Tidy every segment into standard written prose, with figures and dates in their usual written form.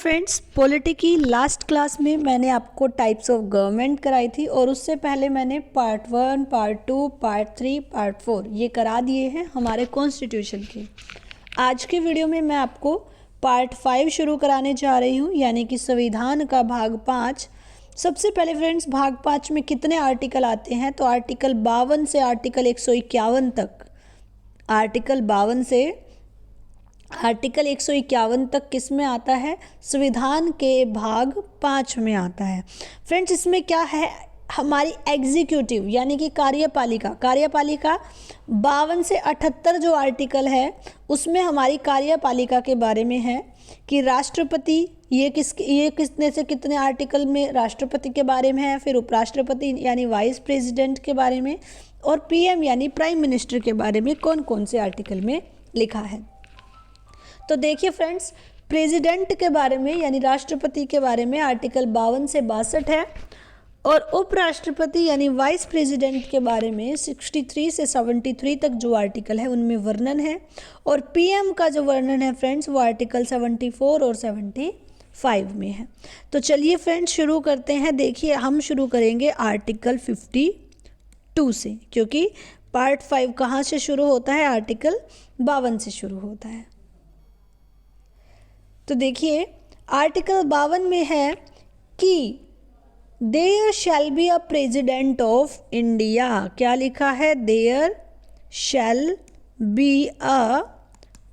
Friends, polity की last class में मैंने आपको टाइप्स ऑफ गवर्नमेंट कराई थी और उससे पहले मैंने पार्ट 1, पार्ट 2, पार्ट 3, पार्ट 4 ये करा दिए हैं हमारे कॉन्स्टिट्यूशन के। आज के वीडियो में मैं आपको पार्ट 5 शुरू कराने जा रही हूँ, यानी कि संविधान का भाग 5। सबसे पहले फ्रेंड्स, भाग 5 में कितने आर्टिकल आते हैं? तो आर्टिकल 52 से आर्टिकल 151 तक, आर्टिकल 52 से आर्टिकल 151 तक किस में आता है? संविधान के भाग 5 में आता है। फ्रेंड्स, इसमें क्या है? हमारी एग्जीक्यूटिव यानी कि कार्यपालिका 52 से 78 जो आर्टिकल है उसमें हमारी कार्यपालिका के बारे में है कि राष्ट्रपति, ये कितने से कितने आर्टिकल में राष्ट्रपति के बारे में है, फिर उपराष्ट्रपति यानी वाइस प्रेसिडेंट के बारे में, और पीएम यानी प्राइम मिनिस्टर के बारे में कौन कौन से आर्टिकल में लिखा है। तो देखिए फ्रेंड्स, प्रेसिडेंट के बारे में यानी राष्ट्रपति के बारे में आर्टिकल 52 से 62 है, और उपराष्ट्रपति यानी वाइस प्रेसिडेंट के बारे में 63 से 73 तक जो आर्टिकल है उनमें वर्णन है, और पीएम का जो वर्णन है फ्रेंड्स वो आर्टिकल 74 और 75 में है। तो चलिए फ्रेंड्स शुरू करते हैं। देखिए, हम शुरू करेंगे आर्टिकल 52 से, क्योंकि पार्ट 5 कहाँ से शुरू होता है? आर्टिकल 52 से शुरू होता है। तो देखिए, आर्टिकल 52 में है कि there shall be a president of India. क्या लिखा है? There shall be a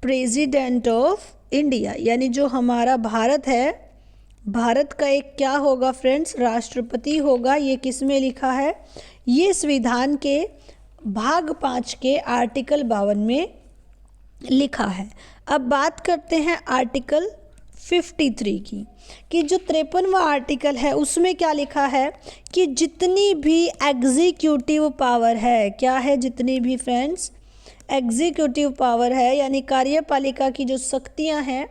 president of India, यानी जो हमारा भारत है, भारत का एक क्या होगा फ्रेंड्स? राष्ट्रपति होगा। ये किस में लिखा है? ये संविधान के भाग 5 के आर्टिकल 52 में लिखा है। अब बात करते हैं आर्टिकल 53 की, कि जो 53वां आर्टिकल है उसमें क्या लिखा है कि जितनी भी एग्जीक्यूटिव पावर है, क्या है? जितनी भी फ्रेंड्स एग्जीक्यूटिव पावर है यानी कार्यपालिका की जो शक्तियां हैं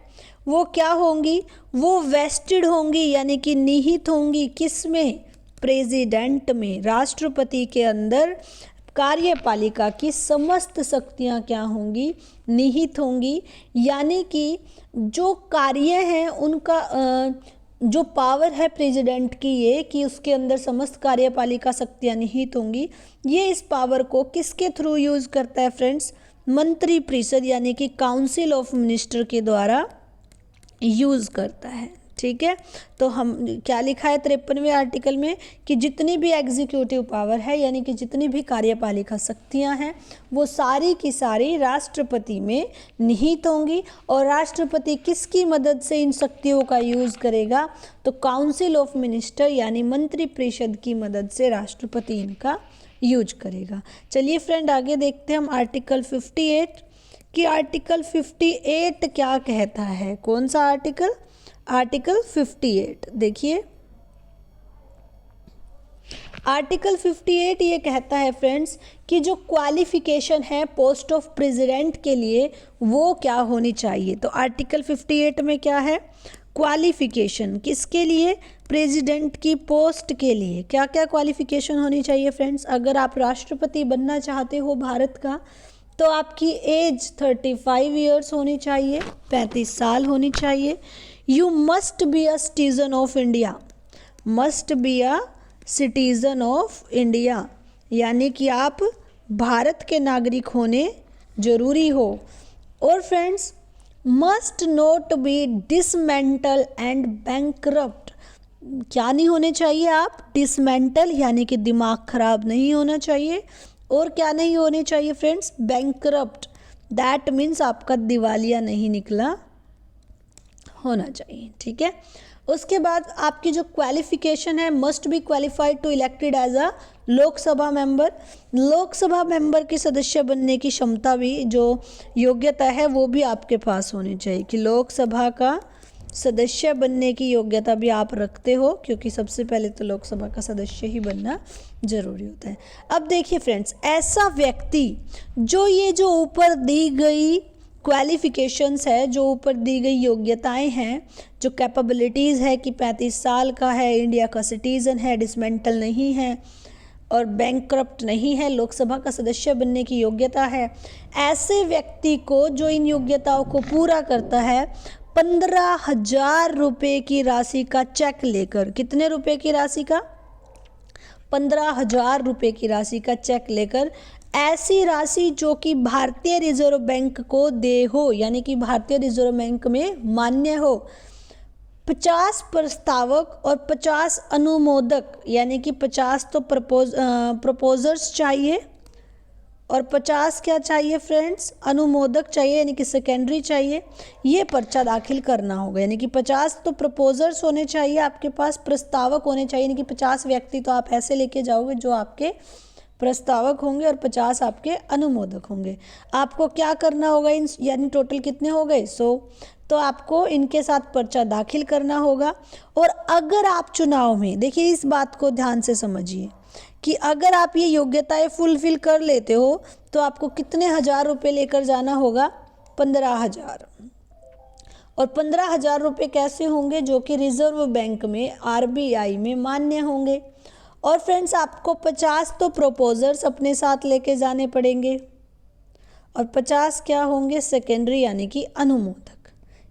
वो क्या होंगी? वो वेस्टेड होंगी, यानी कि निहित होंगी। किस में? प्रेसिडेंट में। राष्ट्रपति के अंदर कार्यपालिका की समस्त शक्तियाँ क्या होंगी? निहित होंगी, यानी कि जो कार्य हैं उनका जो पावर है प्रेसिडेंट की, ये कि उसके अंदर समस्त कार्यपालिका शक्तियाँ निहित होंगी। ये इस पावर को किसके थ्रू यूज़ करता है फ्रेंड्स? मंत्री परिषद यानी कि काउंसिल ऑफ मिनिस्टर के द्वारा यूज़ करता है। ठीक है, तो हम क्या लिखा है 53वें आर्टिकल में कि जितनी भी एग्जीक्यूटिव पावर है यानी कि जितनी भी कार्यपालिका शक्तियां हैं वो सारी की सारी राष्ट्रपति में निहित होंगी, और राष्ट्रपति किसकी मदद से इन शक्तियों का यूज़ करेगा? तो काउंसिल ऑफ मिनिस्टर यानी मंत्री परिषद की मदद से राष्ट्रपति इनका यूज करेगा। चलिए फ्रेंड, आगे देखते हैं हम आर्टिकल 58 कि आर्टिकल 58 क्या कहता है। कौन सा आर्टिकल? आर्टिकल 58। देखिए, आर्टिकल 58 ये कहता है फ्रेंड्स कि जो क्वालिफिकेशन है पोस्ट ऑफ प्रेसिडेंट के लिए वो क्या होनी चाहिए। तो आर्टिकल 58 में क्या है? क्वालिफिकेशन किसके लिए? प्रेसिडेंट की पोस्ट के लिए क्या क्या क्वालिफिकेशन होनी चाहिए फ्रेंड्स? अगर आप राष्ट्रपति बनना चाहते हो भारत का तो आपकी एज 35 ईयर्स होनी चाहिए, 35 साल होनी चाहिए। You must be a citizen of India, must be a citizen of India, यानी कि आप भारत के नागरिक होने जरूरी हो। और friends, must not be dismantle and bankrupt. क्या नहीं होने चाहिए आप? डिसमेंटल यानी कि दिमाग खराब नहीं होना चाहिए, और क्या नहीं होने चाहिए फ्रेंड्स? बैंकरप्ट, दैट मीन्स आपका दिवालिया नहीं निकला होना चाहिए। ठीक है, उसके बाद आपकी जो क्वालिफिकेशन है, must be qualified to elected as a Lok Sabha member. Lok Sabha member के सदस्य बनने की क्षमता भी, जो योग्यता है वो भी आपके पास होनी चाहिए कि लोकसभा का सदस्य बनने की योग्यता भी आप रखते हो, क्योंकि सबसे पहले तो लोकसभा का सदस्य ही बनना जरूरी होता है। अब देखिए फ्रेंड्स, ऐसा व्यक्ति जो ऊपर दी गई क्वालिफिकेशंस है, जो ऊपर दी गई योग्यताएं हैं, जो कैपेबिलिटीज़ है कि 35 साल का है, इंडिया का सिटीज़न है, डिसमेंटल नहीं है और बैंकरप्ट नहीं है, लोकसभा का सदस्य बनने की योग्यता है, ऐसे व्यक्ति को जो इन योग्यताओं को पूरा करता है 15,000 रुपये की राशि का चेक लेकर, कितने रुपए की राशि का? 15,000 रुपये की राशि का चेक लेकर, ऐसी राशि जो कि भारतीय रिजर्व बैंक को दे हो, यानी कि भारतीय रिजर्व बैंक में मान्य हो। 50 प्रस्तावक और 50 अनुमोदक, यानी कि 50 तो प्रपोजर्स चाहिए और 50 क्या चाहिए फ्रेंड्स? अनुमोदक चाहिए, यानी कि सेकेंडरी चाहिए। ये पर्चा दाखिल करना होगा, यानी कि 50 तो प्रपोजर्स होने चाहिए आपके पास, प्रस्तावक होने चाहिए, यानी कि 50 व्यक्ति तो आप ऐसे लेके जाओगे जो आपके प्रस्तावक होंगे और 50 आपके अनुमोदक होंगे। आपको क्या करना होगा इन, यानी टोटल कितने हो गए? 100। तो आपको इनके साथ पर्चा दाखिल करना होगा। और अगर आप चुनाव में, देखिए इस बात को ध्यान से समझिए कि अगर आप ये योग्यताएं फुलफिल कर लेते हो तो आपको कितने हजार रुपये लेकर जाना होगा? 15,000। और 15,000 रुपये कैसे होंगे? जो कि रिजर्व बैंक में, आरबीआई में मान्य होंगे। और फ्रेंड्स आपको 50 तो प्रपोजर्स अपने साथ लेके जाने पड़ेंगे और 50 क्या होंगे? सेकेंडरी, यानी कि अनुमोदक।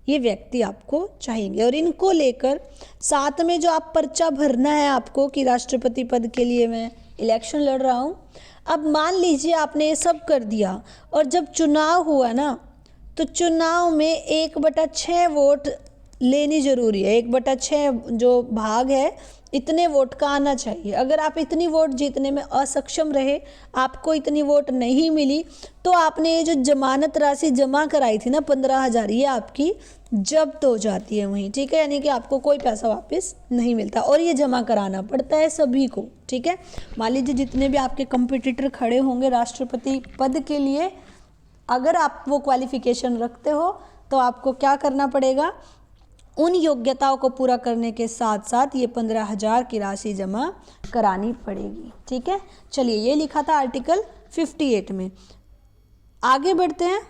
ये व्यक्ति आपको चाहिए और इनको लेकर साथ में जो आप पर्चा भरना है आपको कि राष्ट्रपति पद के लिए मैं इलेक्शन लड़ रहा हूँ। अब मान लीजिए आपने ये सब कर दिया और जब चुनाव हुआ ना, तो चुनाव में 1/6 वोट लेनी जरूरी है। 1/6 जो भाग है, इतने वोट का आना चाहिए। अगर आप इतनी वोट जीतने में असक्षम रहे, आपको इतनी वोट नहीं मिली, तो आपने ये जो जमानत राशि जमा कराई थी ना 15,000, ये आपकी जब्त हो जाती है वहीं, ठीक है। यानी कि आपको कोई पैसा वापस नहीं मिलता और ये जमा कराना पड़ता है सभी को, ठीक है। मान लीजिए जितने भी आपके कंपटीटर खड़े होंगे राष्ट्रपति पद के लिए, अगर आप वो क्वालिफिकेशन रखते हो तो आपको क्या करना पड़ेगा? उन योग्यताओं को पूरा करने के साथ साथ ये 15,000 की राशि जमा करानी पड़ेगी, ठीक है। चलिए, ये लिखा था आर्टिकल 58 में। आगे बढ़ते हैं।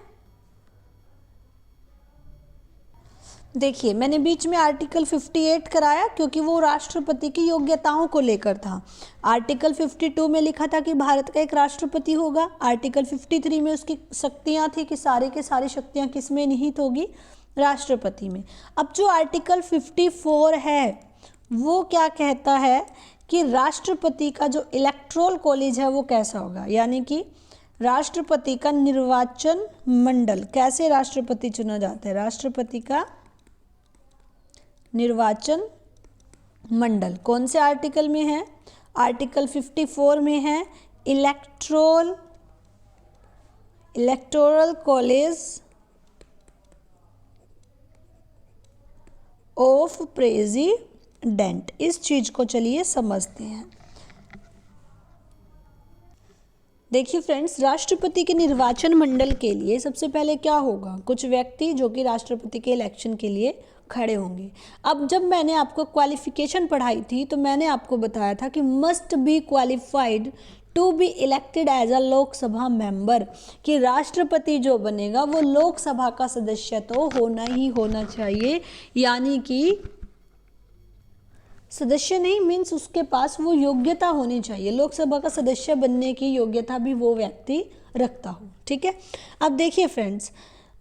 देखिए, मैंने बीच में आर्टिकल 58 कराया क्योंकि वो राष्ट्रपति की योग्यताओं को लेकर था। आर्टिकल 52 में लिखा था कि भारत का एक राष्ट्रपति होगा। आर्टिकल 53 में उसकी शक्तियां थी कि सारी के सारी शक्तियां किस में निहित होगी? राष्ट्रपति में। अब जो आर्टिकल 54 है वो क्या कहता है कि राष्ट्रपति का जो इलेक्टोरल कॉलेज है वो कैसा होगा, यानी कि राष्ट्रपति का निर्वाचन मंडल, कैसे राष्ट्रपति चुना जाता है? राष्ट्रपति का निर्वाचन मंडल कौन से आर्टिकल में है? आर्टिकल 54 में है। Electoral college of president. इस चीज को चलिए समझते हैं। देखिए फ्रेंड्स, राष्ट्रपति के निर्वाचन मंडल के लिए सबसे पहले क्या होगा? कुछ व्यक्ति जो कि राष्ट्रपति के इलेक्शन के लिए खड़े होंगे। अब जब मैंने आपको क्वालिफिकेशन पढ़ाई थी तो मैंने आपको बताया था कि must be qualified to be elected as a Lok Sabha member, कि राष्ट्रपति जो बनेगा वो लोकसभा का सदस्य तो होना ही होना चाहिए, यानी कि सदस्य नहीं मीन्स उसके पास वो योग्यता होनी चाहिए, लोकसभा का सदस्य बनने की योग्यता भी वो व्यक्ति रखता हो, ठीक है। अब देखिए फ्रेंड्स,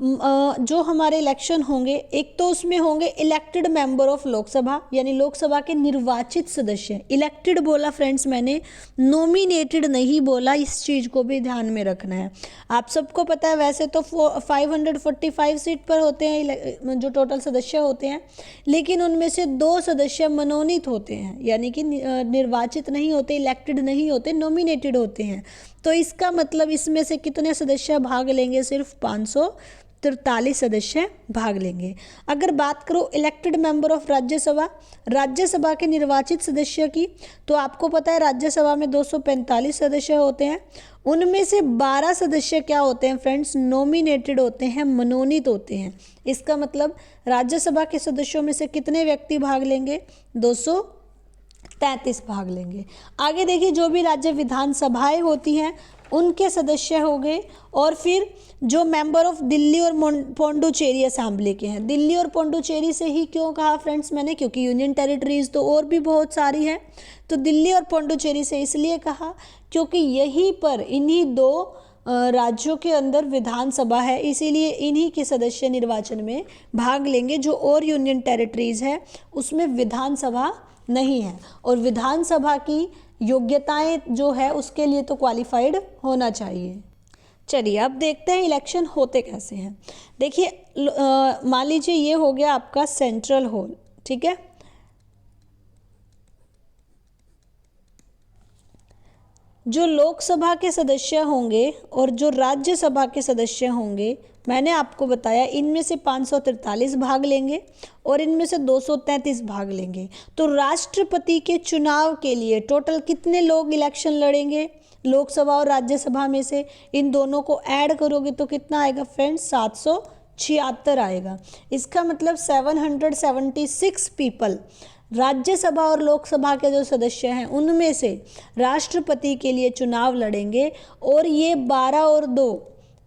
जो हमारे इलेक्शन होंगे, एक तो उसमें होंगे इलेक्टेड मेंबर ऑफ लोकसभा, यानी लोकसभा के निर्वाचित सदस्य। इलेक्टेड बोला फ्रेंड्स मैंने, नॉमिनेटेड नहीं बोला, इस चीज़ को भी ध्यान में रखना है। आप सबको पता है वैसे तो 545 सीट पर होते हैं जो टोटल सदस्य होते हैं, लेकिन उनमें से 2 सदस्य मनोनीत होते हैं, यानी कि निर्वाचित नहीं होते, इलेक्टेड नहीं होते, नॉमिनेटेड होते हैं। तो इसका मतलब इसमें से कितने सदस्य भाग लेंगे? सिर्फ 543 सदस्य भाग लेंगे। अगर बात करो elected member of Rajya Sabha, Rajya Sabha के निर्वाचित सदस्य की, तो आपको पता है राज्यसभा में 245 सदस्य होते हैं। उनमें से 12 सदस्य क्या होते हैं फ्रेंड्स? नॉमिनेटेड होते हैं, मनोनीत होते हैं। इसका मतलब राज्यसभा के सदस्यों में से कितने व्यक्ति भाग लेंगे? 233 भाग लेंगे। आगे देखिए, जो भी राज्य विधानसभाएं होती हैं उनके सदस्य हो गए। और फिर जो मेंबर ऑफ दिल्ली और पौंडुचेरी असेंबली के हैं, दिल्ली और पौंडुचेरी से ही क्यों कहा फ्रेंड्स मैंने? क्योंकि यूनियन टेरिटरीज तो और भी बहुत सारी हैं, तो दिल्ली और पौंडुचेरी से इसलिए कहा क्योंकि यहीं पर इन्हीं 2 राज्यों के अंदर विधानसभा है, इसीलिए इन्हीं के सदस्य निर्वाचन में भाग लेंगे। जो और यूनियन टेरिटरीज है उसमें विधानसभा नहीं है, और विधानसभा की योग्यताएं जो है उसके लिए तो क्वालिफाइड होना चाहिए। चलिए अब देखते हैं इलेक्शन होते कैसे हैं। देखिए मान लीजिए ये हो गया आपका सेंट्रल हॉल, ठीक है। जो लोकसभा के सदस्य होंगे और जो राज्यसभा के सदस्य होंगे, मैंने आपको बताया इनमें से 543 भाग लेंगे और इनमें से 233 भाग लेंगे। तो राष्ट्रपति के चुनाव के लिए टोटल कितने लोग इलेक्शन लड़ेंगे लोकसभा और राज्यसभा में से? इन दोनों को ऐड करोगे तो कितना आएगा फ्रेंड्स? 776 आएगा। इसका मतलब 776 पीपल राज्यसभा और लोकसभा के जो सदस्य हैं उनमें से राष्ट्रपति के लिए चुनाव लड़ेंगे। और ये 12 और 2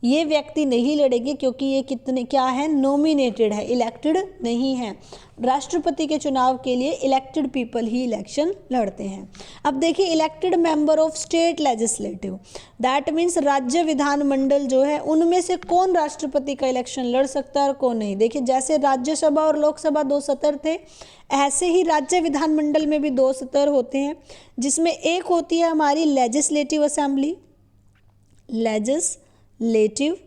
ये व्यक्ति नहीं लड़ेंगे, क्योंकि ये कितने क्या है? नॉमिनेटेड है, इलेक्टेड नहीं है। राष्ट्रपति के चुनाव के लिए इलेक्टेड पीपल ही इलेक्शन लड़ते हैं। अब देखिए elected member of state legislative, that means राज्य विधानमंडल जो है उनमें से कौन राष्ट्रपति का इलेक्शन लड़ सकता है और कौन नहीं। देखिए जैसे राज्यसभा और लोकसभा 2 सत्र थे, ऐसे ही राज्य विधानमंडल में भी 2 सत्र होते हैं, जिसमें एक होती है हमारी लेजिस्लेटिव असेंबली, लेजिस्लेटिव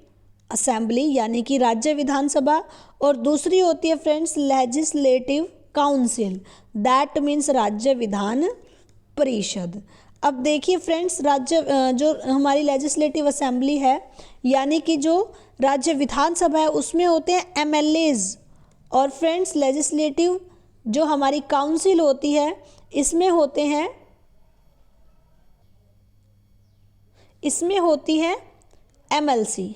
असेंबली यानी कि राज्य विधानसभा, और दूसरी होती है friends legislative council, that means राज्य विधान परिषद। अब देखिए फ्रेंड्स राज्य जो हमारी लेजिस्लेटिव असेंबली है यानी कि जो राज्य विधानसभा है उसमें होते हैं एमएलएज, और फ्रेंड्स लेजिस्लेटिव जो हमारी काउंसिल होती है इसमें होती है MLC,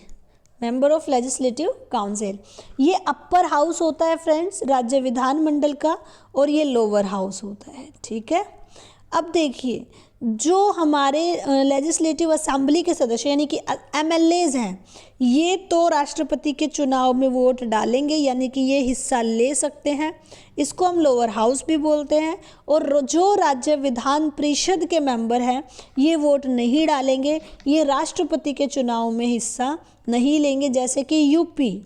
member of legislative council. ये अपर हाउस होता है फ्रेंड्स राज्य विधानमंडल का, और ये लोअर हाउस होता है, ठीक है। अब देखिए जो हमारे लेजिस्लेटिव असेंबली के सदस्य यानी कि एमएलएज हैं, ये तो राष्ट्रपति के चुनाव में वोट डालेंगे यानी कि ये हिस्सा ले सकते हैं, इसको हम लोअर हाउस भी बोलते हैं। और जो राज्य विधान परिषद के मेंबर हैं ये वोट नहीं डालेंगे, ये राष्ट्रपति के चुनाव में हिस्सा नहीं लेंगे। जैसे कि यूपी,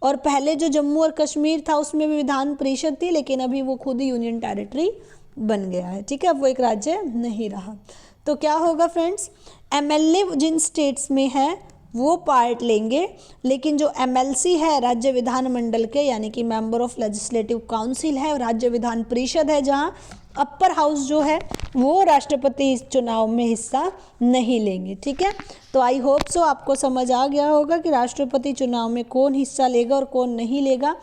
और पहले जो जम्मू और कश्मीर था उसमें भी विधान परिषद थी, लेकिन अभी वो खुद ही यूनियन टेरिटरी बन गया है, ठीक है, अब वो एक राज्य नहीं रहा। तो क्या होगा फ्रेंड्स, एमएलए जिन स्टेट्स में है वो पार्ट लेंगे, लेकिन जो एमएलसी है राज्य विधानमंडल के यानी कि मेंबर ऑफ लेजिस्लेटिव काउंसिल है, राज्य विधान परिषद है, जहां अपर हाउस जो है वो राष्ट्रपति इस चुनाव में हिस्सा नहीं लेंगे, ठीक है। तो आई होप सो आपको समझ आ गया होगा कि राष्ट्रपति चुनाव में कौन हिस्सा लेगा और कौन नहीं लेगा।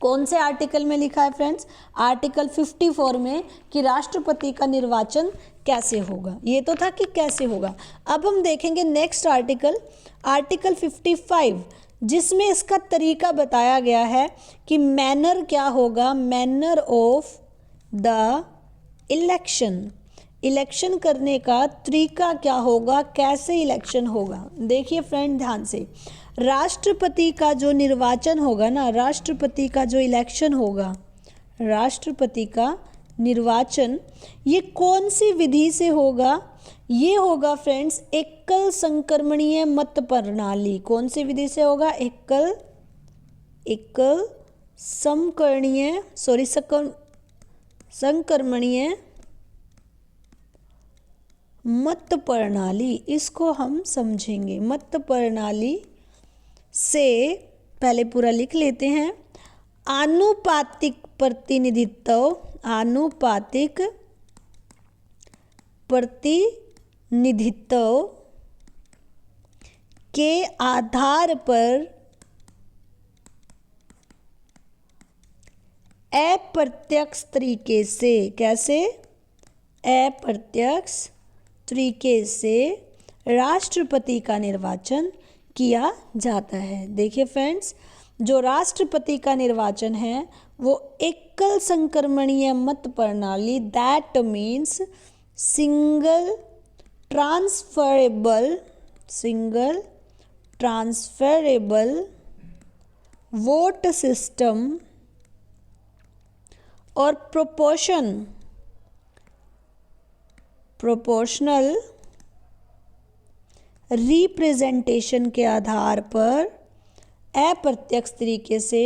कौन से आर्टिकल में लिखा है फ्रेंड्स? आर्टिकल 54 में कि राष्ट्रपति का निर्वाचन कैसे होगा। ये तो था कि कैसे होगा। अब हम देखेंगे नेक्स्ट आर्टिकल, आर्टिकल 55, जिसमें इसका तरीका बताया गया है कि मैनर क्या होगा, manner of the election, election करने का तरीका क्या होगा, कैसे इलेक्शन होगा। देखिए फ्रेंड ध्यान से, राष्ट्रपति का जो निर्वाचन होगा ना, राष्ट्रपति का जो इलेक्शन होगा, राष्ट्रपति का निर्वाचन ये कौन सी विधि से होगा? ये होगा फ्रेंड्स एकल संक्रमणीय मत प्रणाली। कौन सी विधि से होगा? एकल संक्रमणीय मत प्रणाली, इसको हम समझेंगे। मत प्रणाली से पहले पूरा लिख लेते हैं। आनुपातिक प्रतिनिधित्व, आनुपातिक प्रतिनिधित्व के आधार पर अप्रत्यक्ष तरीके से, कैसे? अप्रत्यक्ष तरीके से राष्ट्रपति का निर्वाचन किया जाता है। देखिए फ्रेंड्स, जो राष्ट्रपति का निर्वाचन है वो एकल संक्रमणीय मत प्रणाली, that means single transferable vote system और प्रोपोर्शनल रिप्रेजेंटेशन के आधार पर अप्रत्यक्ष तरीके से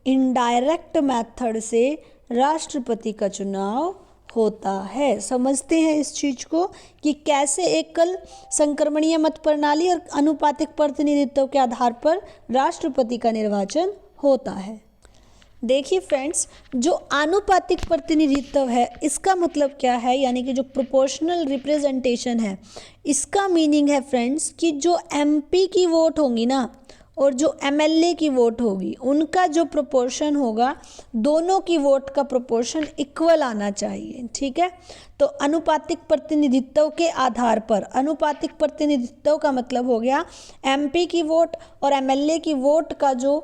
इनडायरेक्ट मेथड से राष्ट्रपति का चुनाव होता है। समझते हैं इस चीज को कि कैसे एकल संक्रमणीय मत प्रणाली और अनुपातिक प्रतिनिधित्व के आधार पर राष्ट्रपति का निर्वाचन होता है। देखिए फ्रेंड्स, जो आनुपातिक प्रतिनिधित्व है इसका मतलब क्या है, यानी कि जो प्रोपोर्शनल रिप्रेजेंटेशन है, इसका मीनिंग है फ्रेंड्स कि जो एमपी की वोट होंगी ना और जो एमएलए की वोट होगी, उनका जो प्रोपोर्शन होगा, दोनों की वोट का प्रोपोर्शन इक्वल आना चाहिए। ठीक है, तो अनुपातिक प्रतिनिधित्व के आधार पर, अनुपातिक प्रतिनिधित्व का मतलब हो गया एमपी की वोट और एमएलए की वोट का जो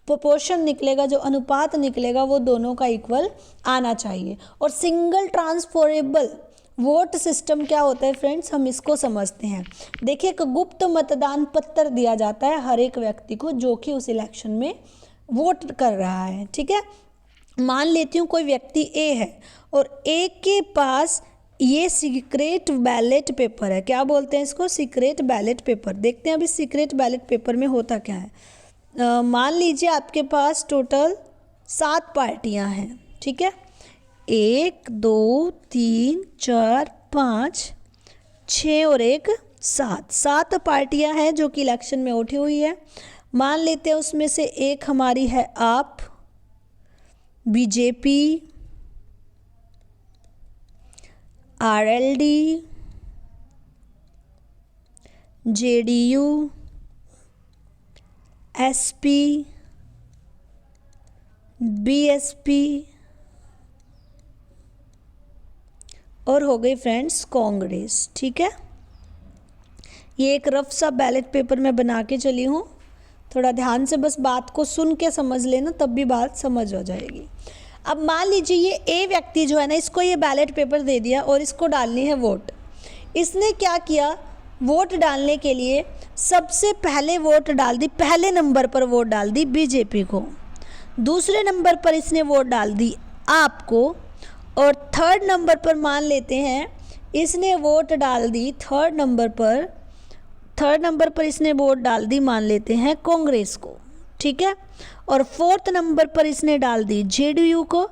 प्रोपोर्शन निकलेगा, जो अनुपात निकलेगा, वो दोनों का इक्वल आना चाहिए। और सिंगल ट्रांसफरेबल वोट सिस्टम क्या होता है फ्रेंड्स, हम इसको समझते हैं। देखिए, एक गुप्त मतदान पत्र दिया जाता है हर एक व्यक्ति को जो कि उस इलेक्शन में वोट कर रहा है। ठीक है, मान लेती हूँ कोई व्यक्ति ए है और ए के पास ये सीक्रेट बैलेट पेपर है। क्या बोलते हैं इसको? Secret ballot paper. देखते हैं अभी सीक्रेट बैलेट पेपर में होता क्या है। मान लीजिए आपके पास टोटल 7 पार्टियां हैं। ठीक है, 1 2 3 4 5 6 और 1 7 पार्टियां हैं जो कि इलेक्शन में उठी हुई है। मान लेते हैं उसमें से एक हमारी है आप, BJP, RLD, JDU, SP, BSP और हो गई फ्रेंड्स कांग्रेस। ठीक है, ये एक रफ सा बैलेट पेपर मैं बना के चली हूँ। थोड़ा ध्यान से बस बात को सुन के समझ लेना, तब भी बात समझ हो जाएगी। अब मान लीजिए ये ए व्यक्ति जो है ना, इसको ये बैलेट पेपर दे दिया और इसको डालनी है वोट। इसने क्या किया, वोट डालने के लिए सबसे पहले वोट डाल दी, पहले नंबर पर वोट डाल दी बीजेपी को, दूसरे नंबर पर इसने वोट डाल दी आपको, और थर्ड नंबर पर मान लेते हैं इसने वोट डाल दी, थर्ड नंबर पर इसने वोट डाल दी मान लेते हैं कांग्रेस को। ठीक है, और फोर्थ नंबर पर इसने डाल दी जेडीयू को,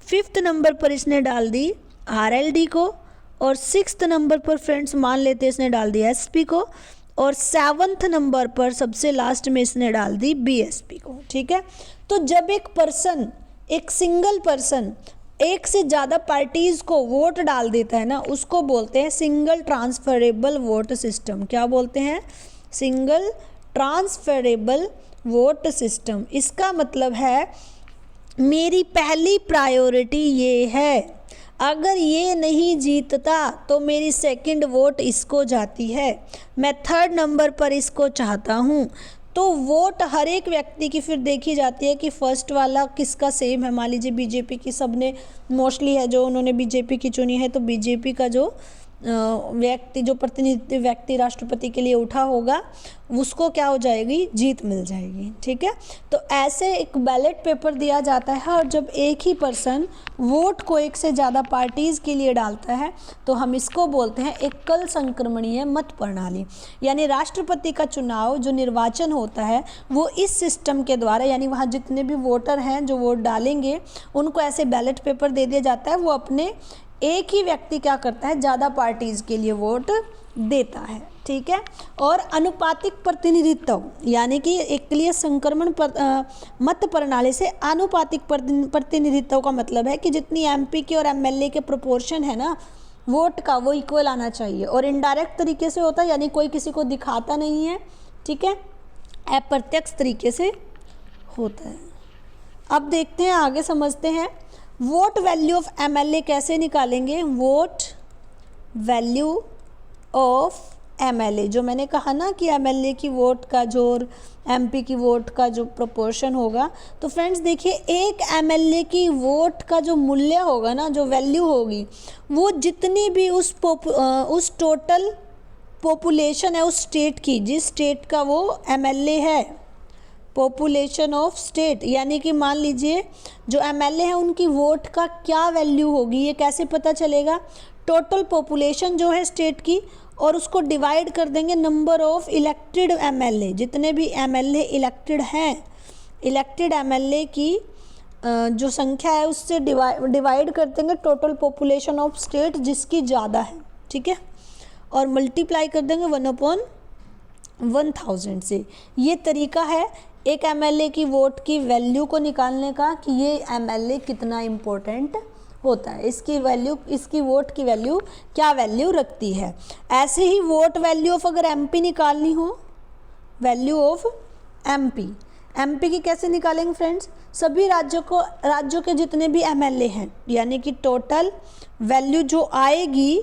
फिफ्थ नंबर पर इसने डाल दी आरएलडी को, और सिक्स्थ नंबर पर फ्रेंड्स मान लेते हैं इसने डाल दी एसपी को, और 7वें नंबर पर सबसे लास्ट में इसने डाल दी बीएसपी को। ठीक है, तो जब एक सिंगल पर्सन एक से ज़्यादा पार्टीज़ को वोट डाल देता है ना, उसको बोलते हैं सिंगल ट्रांसफरेबल वोट सिस्टम। क्या बोलते हैं? Single transferable vote system. इसका मतलब है मेरी पहली प्रायोरिटी ये है, अगर ये नहीं जीतता तो मेरी सेकंड वोट इसको जाती है, मैं थर्ड नंबर पर इसको चाहता हूँ। तो वोट हर एक व्यक्ति की फिर देखी जाती है कि फर्स्ट वाला किसका सेम है। मान लीजिए बीजेपी की सबने मोस्टली है जो उन्होंने बीजेपी की चुनी है, तो बीजेपी का जो व्यक्ति, जो प्रतिनिधि व्यक्ति राष्ट्रपति के लिए उठा होगा, उसको क्या हो जाएगी, जीत मिल जाएगी। ठीक है, तो ऐसे एक बैलेट पेपर दिया जाता है और जब एक ही पर्सन वोट को एक से ज़्यादा पार्टीज़ के लिए डालता है तो हम इसको बोलते हैं एकल संक्रमणीय मत प्रणाली। यानी राष्ट्रपति का चुनाव जो निर्वाचन होता है वो इस सिस्टम के द्वारा, यानी वहाँ जितने भी वोटर हैं जो वोट डालेंगे उनको ऐसे बैलेट पेपर दे दिया जाता है। वो अपने एक ही व्यक्ति क्या करता है, ज़्यादा पार्टीज़ के लिए वोट देता है। ठीक है, और अनुपातिक प्रतिनिधित्व यानी कि एकलीय संक्रमण मत प्रणाली से अनुपातिक प्रतिनिधित्व का मतलब है कि जितनी एमपी के और एमएलए के प्रोपोर्शन है ना वोट का, वो इक्वल आना चाहिए। और इनडायरेक्ट तरीके से होता है, यानी कोई किसी को दिखाता नहीं है। ठीक है, अप्रत्यक्ष तरीके से होता है। अब देखते हैं, आगे समझते हैं वोट वैल्यू ऑफ एमएलए कैसे निकालेंगे। वोट वैल्यू ऑफ एमएलए, जो मैंने कहा ना कि एमएलए की वोट का जो और एमपी की वोट का जो प्रोपोर्शन होगा, तो फ्रेंड्स देखिए एक एमएलए की वोट का जो मूल्य होगा ना, जो वैल्यू होगी, वो जितनी भी उस टोटल पॉपुलेशन है उस स्टेट की, जिस स्टेट का वो एमएलए है, पॉपुलेशन ऑफ स्टेट, यानी कि मान लीजिए जो एमएलए हैं उनकी वोट का क्या वैल्यू होगी, ये कैसे पता चलेगा? टोटल पॉपुलेशन जो है स्टेट की, और उसको डिवाइड कर देंगे नंबर ऑफ इलेक्टेड एमएलए, जितने भी एमएलए इलेक्टेड हैं, इलेक्टेड एमएलए की जो संख्या है उससे डिवाइड कर देंगे टोटल पॉपुलेशन ऑफ स्टेट जिसकी ज़्यादा है, ठीक है, और मल्टीप्लाई कर देंगे 1/1000 से। ये तरीका है एक एमएलए की वोट की वैल्यू को निकालने का कि ये एमएलए कितना इम्पोर्टेंट होता है, इसकी वैल्यू, इसकी वोट की वैल्यू क्या वैल्यू रखती है। ऐसे ही वोट वैल्यू ऑफ अगर एमपी निकालनी हो, वैल्यू ऑफ एमपी, एमपी की कैसे निकालेंगे फ्रेंड्स? सभी राज्यों के जितने भी एमएलए हैं, यानी कि टोटल वैल्यू जो आएगी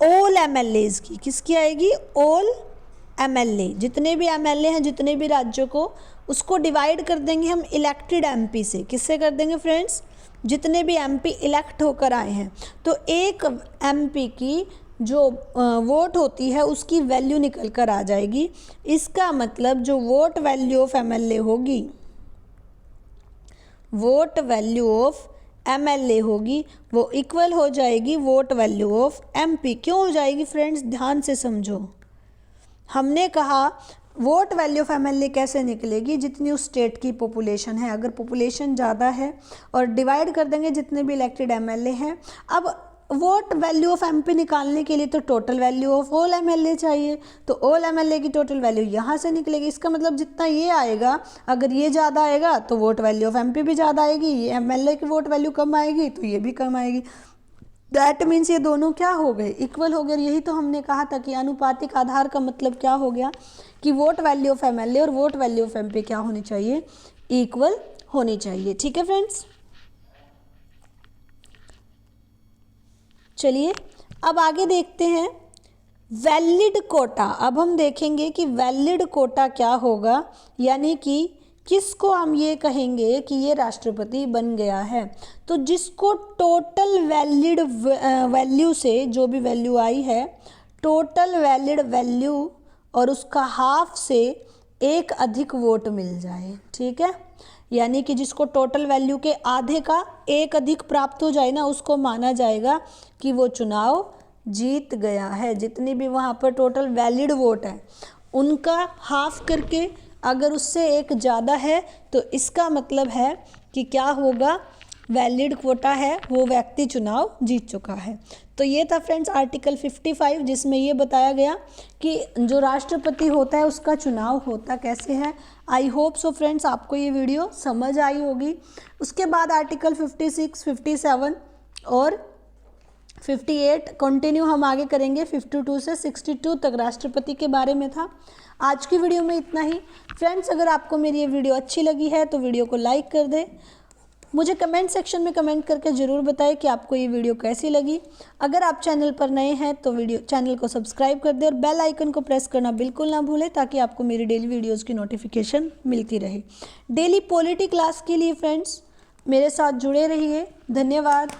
ऑल एमएलएज की, किसकी आएगी? ऑल एमएलए, जितने भी एमएलए हैं जितने भी राज्यों को, उसको डिवाइड कर देंगे हम इलेक्टेड एमपी से। किससे कर देंगे फ्रेंड्स? जितने भी एमपी इलेक्ट होकर आए हैं। तो एक एमपी की जो वोट होती है उसकी वैल्यू निकल कर आ जाएगी। इसका मतलब जो वोट वैल्यू ऑफ एमएलए होगी, वोट वैल्यू ऑफ एमएलए होगी, वो इक्वल हो जाएगी वोट वैल्यू ऑफ एमपी। क्यों हो जाएगी फ्रेंड्स? ध्यान से समझो। हमने कहा वोट वैल्यू ऑफ एमएलए कैसे निकलेगी? जितनी उस स्टेट की पॉपुलेशन है, अगर पॉपुलेशन ज़्यादा है और डिवाइड कर देंगे जितने भी इलेक्टेड एमएलए हैं। अब वोट वैल्यू ऑफ एमपी निकालने के लिए तो total value of all MLA चाहिए, तो ऑल एमएलए की टोटल वैल्यू यहाँ से निकलेगी। इसका मतलब जितना ये आएगा, अगर ये ज़्यादा आएगा तो वोट वैल्यू ऑफ एमपी भी ज़्यादा आएगी, ये एमएलए की वोट वैल्यू कम आएगी तो ये भी कम आएगी। दैट मीन्स ये दोनों क्या हो गए? इक्वल हो गए। यही तो हमने कहा था कि अनुपातिक आधार का मतलब क्या हो गया कि वोट वैल्यू ऑफ एमएलए और वोट वैल्यू ऑफ एमपी क्या होनी चाहिए? इक्वल होनी चाहिए। ठीक है फ्रेंड्स, चलिए अब आगे देखते हैं वैलिड कोटा। अब हम देखेंगे कि वैलिड कोटा क्या होगा, यानी कि किसको हम ये कहेंगे कि ये राष्ट्रपति बन गया है। तो जिसको टोटल वैलिड वैल्यू से, जो भी वैल्यू आई है, टोटल वैलिड वैल्यू और उसका हाफ से एक अधिक वोट मिल जाए। ठीक है, यानी कि जिसको टोटल वैल्यू के आधे का एक अधिक प्राप्त हो जाए ना, उसको माना जाएगा कि वो चुनाव जीत गया है। जितनी भी वहाँ पर टोटल वैलिड वोट है उनका हाफ करके अगर उससे एक ज़्यादा है तो इसका मतलब है कि क्या होगा? वैलिड कोटा है, वो व्यक्ति चुनाव जीत चुका है। तो ये था फ्रेंड्स आर्टिकल 55, जिसमें ये बताया गया कि जो राष्ट्रपति होता है उसका चुनाव होता कैसे है। आई होप सो फ्रेंड्स आपको ये वीडियो समझ आई होगी। उसके बाद आर्टिकल 56, 57 और 58 कंटिन्यू हम आगे करेंगे। 52 से 62 तक राष्ट्रपति के बारे में था। आज की वीडियो में इतना ही। फ्रेंड्स, अगर आपको मेरी ये वीडियो अच्छी लगी है तो वीडियो को लाइक कर दें। मुझे कमेंट सेक्शन में कमेंट करके ज़रूर बताएं कि आपको ये वीडियो कैसी लगी। अगर आप चैनल पर नए हैं तो चैनल को सब्सक्राइब कर दें और बेल आइकन को प्रेस करना बिल्कुल ना भूलें, ताकि आपको मेरी डेली वीडियोज़ की नोटिफिकेशन मिलती रहे। डेली पॉलिटी क्लास के लिए फ्रेंड्स मेरे साथ जुड़े रहिए। धन्यवाद।